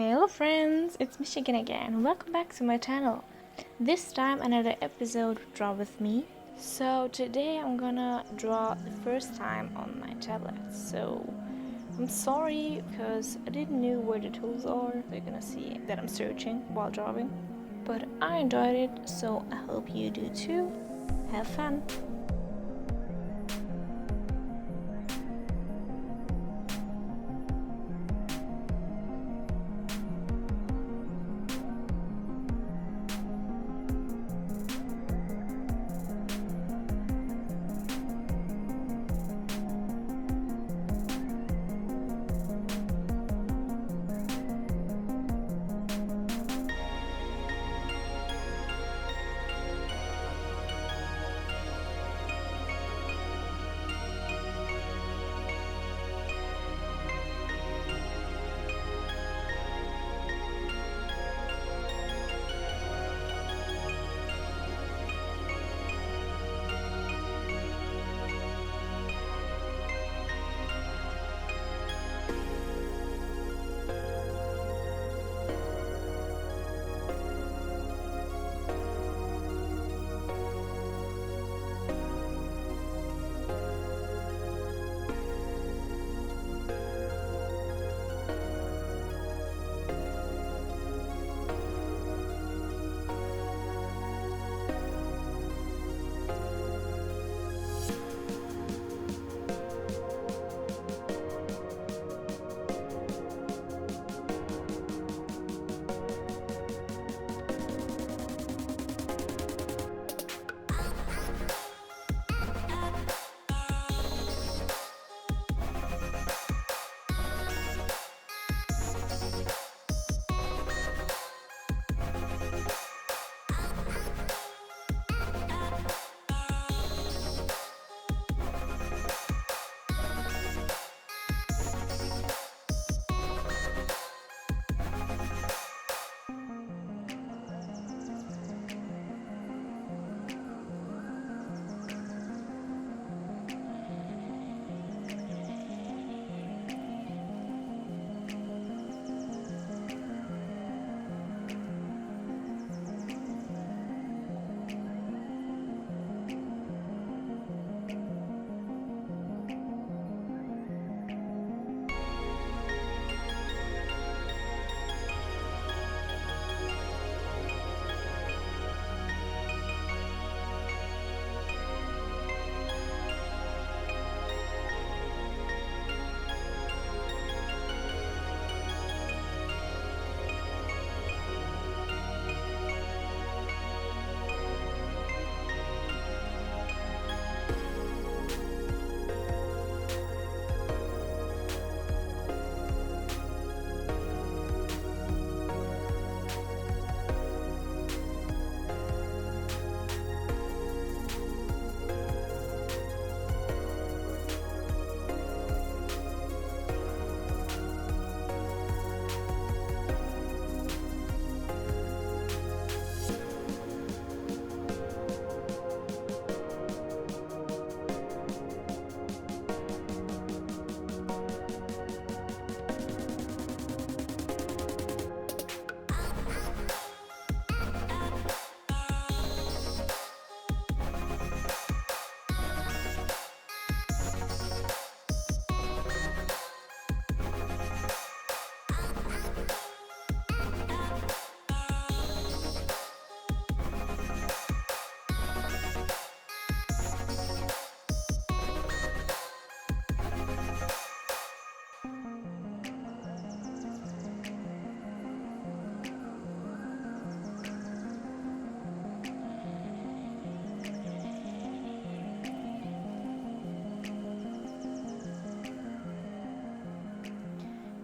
Hello friends, it's Michigan again. Welcome back to my channel. This time another episode of Draw With Me. So today I'm gonna draw the first time on my tablet. So I'm sorry because I didn't know where the tools are. You're gonna see that I'm searching while drawing. But I enjoyed it, so I hope you do too. Have fun!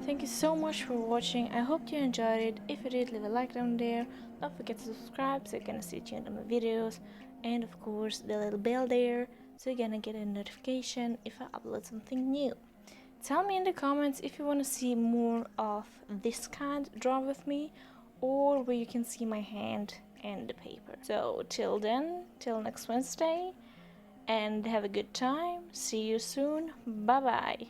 Thank you so much for watching. I hope you enjoyed it. If you did, leave a like down there. Don't forget to subscribe so you're gonna stay tuned on my videos. And of course the little bell there so you're gonna get a notification if I upload something new. Tell me in the comments if you want to see more of this kind draw with me, or where you can see my hand and the paper. So till then, till next Wednesday, and have a good time. See you soon. Bye bye.